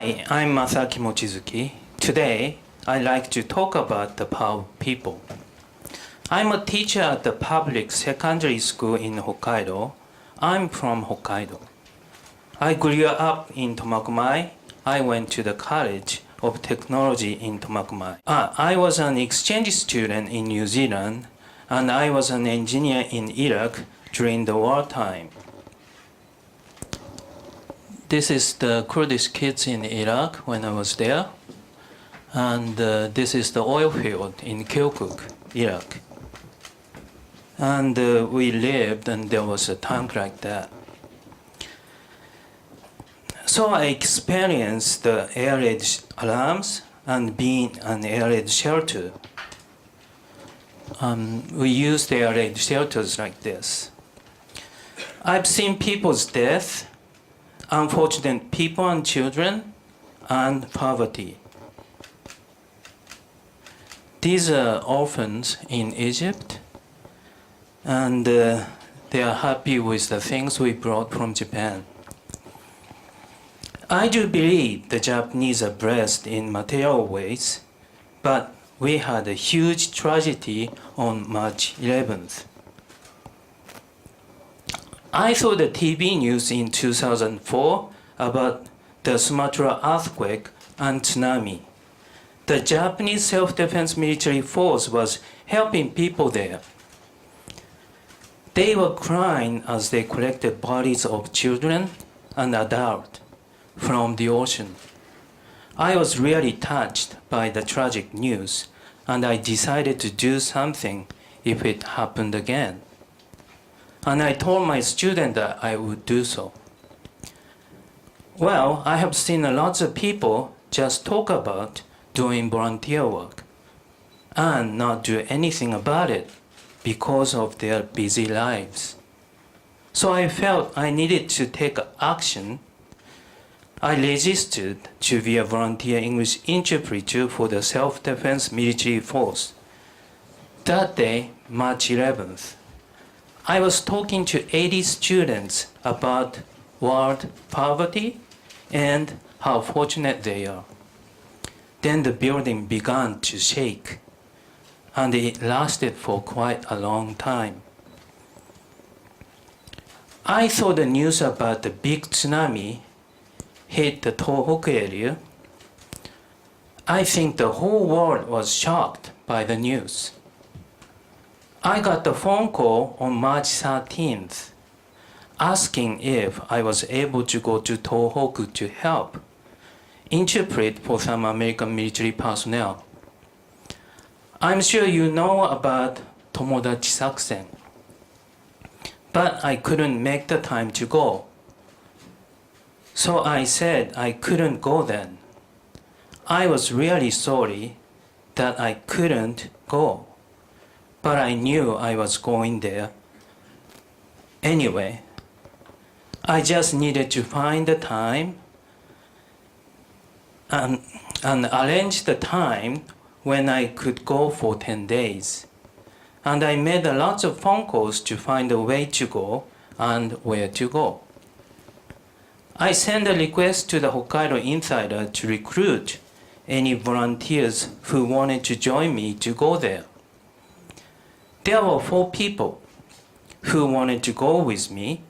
Hi, I'm Masaaki Mochizuki. Today, I'd like to talk about the power of people. I'm a teacher at the public secondary school in Hokkaido. I'm from Hokkaido. I grew up in Tomakomai. I went to the College of Technology in Tomakomai. I was an exchange student in New Zealand, and I was an engineer in Iraq during the wartime. This is the Kurdish kids in Iraq when I was there. And this is the oil field in Kirkuk, Iraq. And we lived, and there was a tank like that. So I experienced the air raid alarms and being an air raid shelter. We used air raid shelters like this. I've seen people's death, unfortunate people and children, and poverty. These are orphans in Egypt, and they are happy with the things we brought from Japan. I do believe the Japanese are blessed in material ways, but we had a huge tragedy on March 11th. I saw the TV news in 2004 about the Sumatra earthquake and tsunami. The Japanese self-defense military force was helping people there. They were crying as they collected bodies of children and adults from the ocean. I was really touched by the tragic news, and I decided to do something if it happened again. And I told my student that I would do so. Well, I have seen lots of people just talk about doing volunteer work and not do anything about it because of their busy lives. So I felt I needed to take action. I registered to be a volunteer English interpreter for the self-defense military force. That day, March 11th, I was talking to 80 students about world poverty and how fortunate they are. Then the building began to shake, and it lasted for quite a long time. I saw the news about the big tsunami hit the Tohoku area. I think the whole world was shocked by the news. I got the phone call on March 13th asking if I was able to go to Tohoku to help interpret for some American military personnel. I'm sure you know about Tomodachi Sakusen, but I couldn't make the time to go. So I said I couldn't go then. I was really sorry that I couldn't go, but I knew I was going there. Anyway, I just needed to find the time and arrange the time when I could go for 10 days. And I made lots of phone calls to find a way to go and where to go. I sent a request to the Hokkaido Insider to recruit any volunteers who wanted to join me to go there. There were 4 people who wanted to go with me,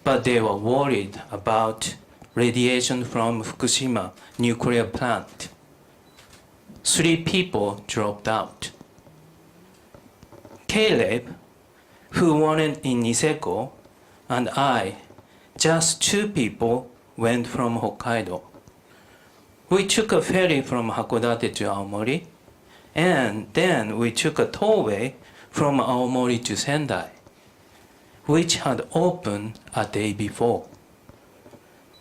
but they were worried about radiation from Fukushima nuclear plant. 3 people dropped out. Caleb, who wanted in Niseko, and I, just 2 people, went from Hokkaido. We took a ferry from Hakodate to Aomori, and then we took a tollway from Aomori to Sendai, which had opened a day before.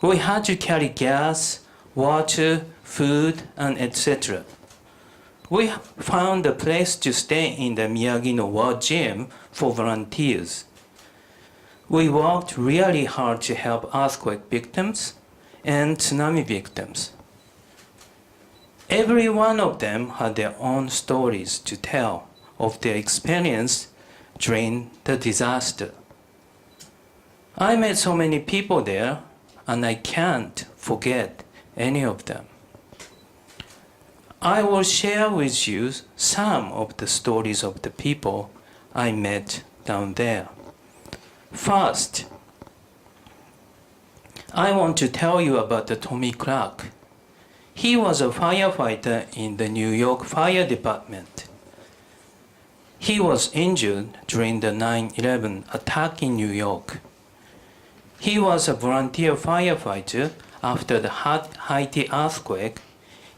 We had to carry gas, water, food, and etc. We found a place to stay in the Miyagi-no War Gym for volunteers. We worked really hard to help earthquake victims and tsunami victims. Every one of them had their own stories to tell of their experience during the disaster. I met so many people there, and I can't forget any of them. I will share with you some of the stories of the people I met down there. First, I want to tell you about the Tommy Clark. He was a firefighter in the New York Fire Department. He was injured during the 9/11 attack in New York. He was a volunteer firefighter after the Haiti earthquake.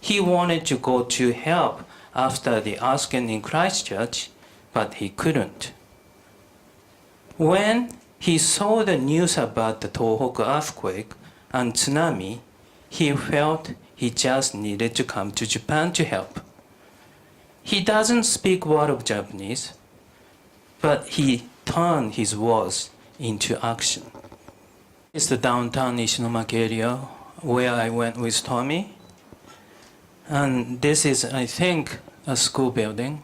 He wanted to go to help after the earthquake in Christchurch, but he couldn't. When he saw the news about the Tohoku earthquake and tsunami, he felt he just needed to come to Japan to help. He doesn't speak a word of Japanese, but he turned his words into action. It's the downtown Ishinomaki area where I went with Tommy. And this is, I think, a school building.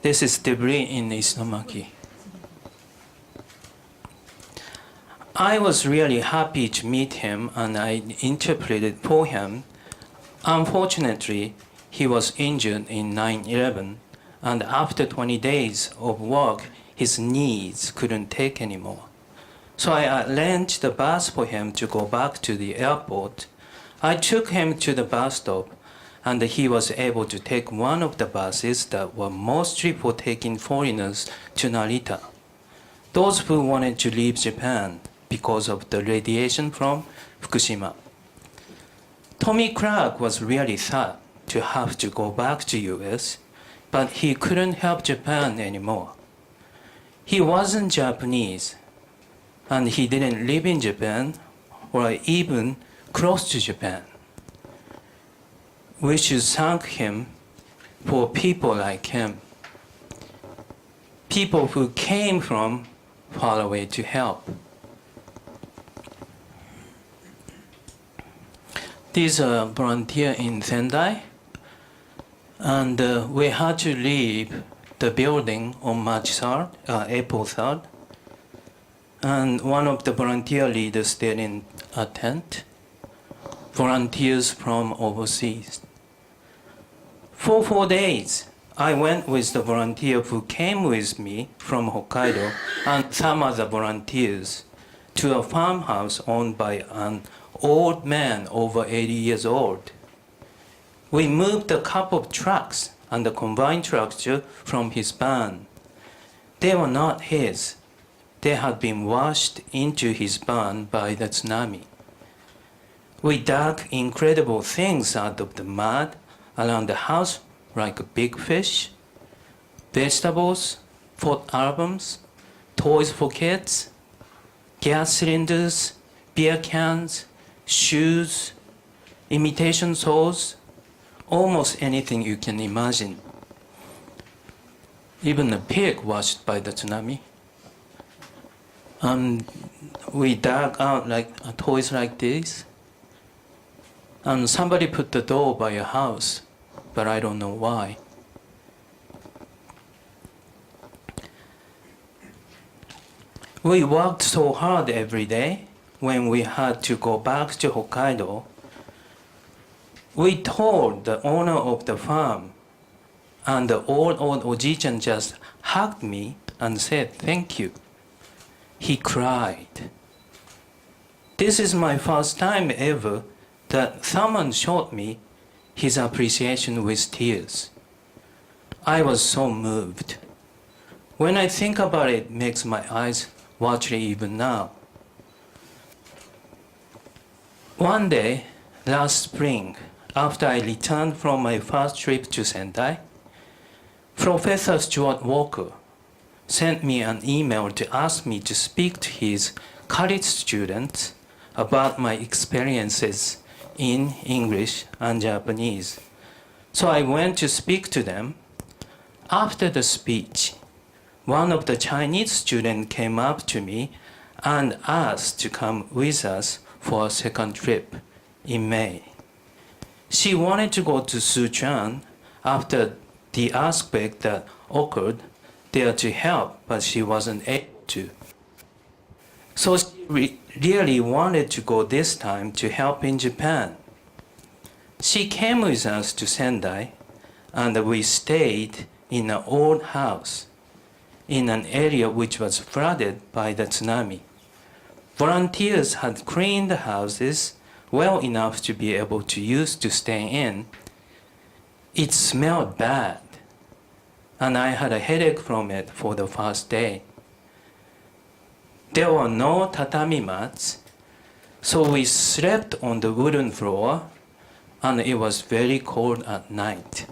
This is debris in Ishinomaki. I was really happy to meet him and I interpreted for him. Unfortunately, he was injured in 9/11 and after 20 days of work, his knees couldn't take anymore. So I arranged the bus for him to go back to the airport. I took him to the bus stop and he was able to take one of the buses that were mostly for taking foreigners to Narita. Those who wanted to leave Japan because of the radiation from Fukushima. Tommy Clark was really sad to have to go back to US, but he couldn't help Japan anymore. He wasn't Japanese, and he didn't live in Japan or even close to Japan. We should thank him for people like him, people who came from far away to help. These are volunteers in Sendai, and we had to leave the building on March 3rd, April 3rd, and one of the volunteer leaders stayed in a tent, volunteers from overseas. For 4 days, I went with the volunteer who came with me from Hokkaido and some other volunteers to a farmhouse owned by an old man over 80 years old. We moved a couple of trucks and the combined tractor from his barn. They were not his. They had been washed into his barn by the tsunami. We dug incredible things out of the mud around the house, like big fish, vegetables, photo albums, toys for kids, gas cylinders, beer cans, shoes, imitation saws, almost anything you can imagine. Even a pig washed by the tsunami. We dug out toys like this. And somebody put the door by a house, but I don't know why. We worked so hard every day. When we had to go back to Hokkaido, we told the owner of the farm, and the old Oji-chan just hugged me and said thank you. He cried. This is my first time ever that someone showed me his appreciation with tears. I was so moved. When I think about it, it makes my eyes watery even now. One day, last spring, after I returned from my first trip to Sendai, Professor Stuart Walker sent me an email to ask me to speak to his college students about my experiences in English and Japanese. So I went to speak to them. After the speech, one of the Chinese students came up to me and asked to come with us for a second trip in May. She wanted to go to Sichuan after the earthquake that occurred there to help, but she wasn't able to. So she really wanted to go this time to help in Japan. She came with us to Sendai, and we stayed in an old house in an area which was flooded by the tsunami. Volunteers had cleaned the houses well enough to be able to use to stay in. It smelled bad, and I had a headache from it for the first day. There were no tatami mats, so we slept on the wooden floor, and it was very cold at night.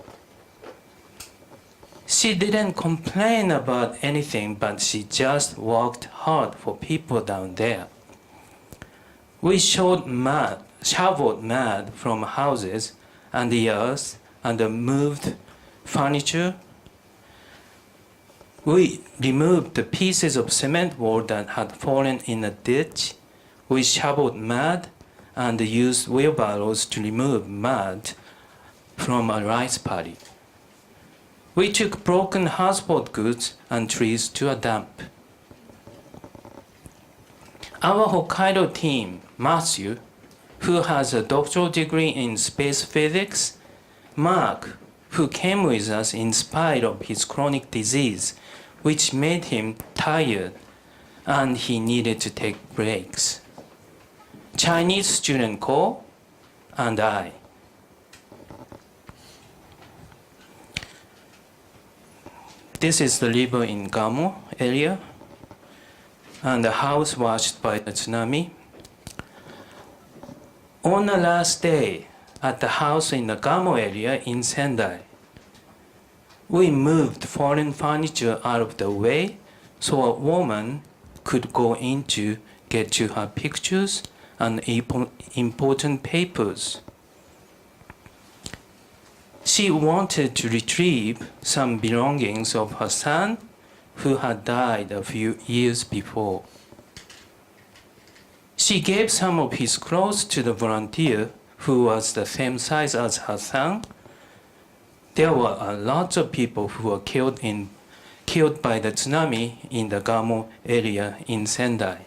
She didn't complain about anything, but she just worked hard for people down there. We shoveled mud from houses and the earth and moved furniture. We removed the pieces of cement wall that had fallen in a ditch. We shoveled mud and used wheelbarrows to remove mud from a rice paddy. We took broken household goods and trees to a dump. Our Hokkaido team, Matthew, who has a doctoral degree in space physics, Mark, who came with us in spite of his chronic disease, which made him tired and he needed to take breaks, Chinese student Ko, and I. This is the river in Gamo area, and the house washed by the tsunami. On the last day, at the house in the Gamo area in Sendai, we moved foreign furniture out of the way so a woman could go in to get to her pictures and important papers. She wanted to retrieve some belongings of her son who had died a few years before. She gave some of his clothes to the volunteer who was the same size as her son. There were a lot of people who were killed by the tsunami in the Gamo area in Sendai.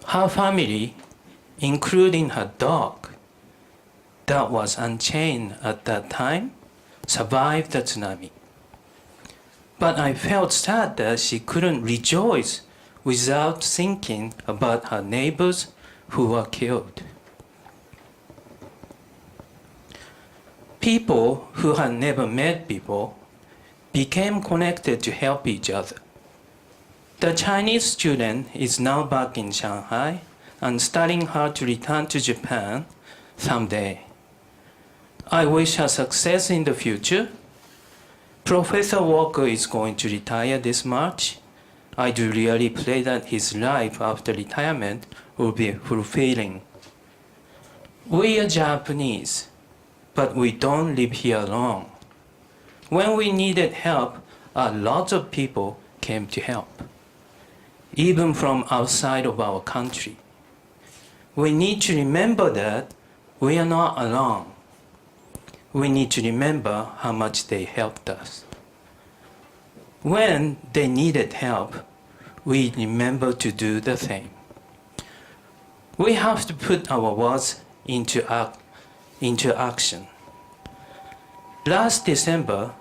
Her family, including her dog, that was unchained at that time, survived the tsunami. But I felt sad that she couldn't rejoice without thinking about her neighbors who were killed. People who had never met before became connected to help each other. The Chinese student is now back in Shanghai and studying hard to return to Japan someday. I wish her success in the future. Professor Walker is going to retire this March. I do really pray that his life after retirement will be fulfilling. We are Japanese, but we don't live here alone. When we needed help, a lot of people came to help, even from outside of our country. We need to remember that we are not alone. We need to remember how much they helped us. When they needed help, we remember to do the same. We have to put our words into action. Last December,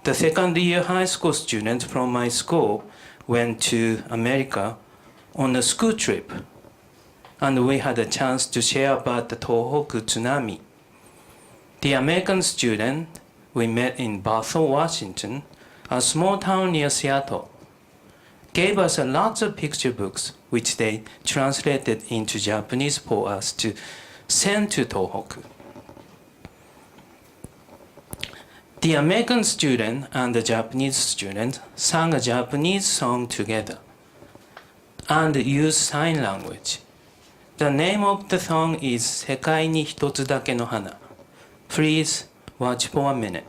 the second-year high school students from my school went to America on a school trip, and we had a chance to share about the Tohoku tsunami. The American student we met in Bothell, Washington, a small town near Seattle, gave us a lot of picture books which they translated into Japanese for us to send to Tohoku. The American student and the Japanese student sang a Japanese song together and used sign language. The name of the song is 世界に一つだけの花. Please watch for a minute.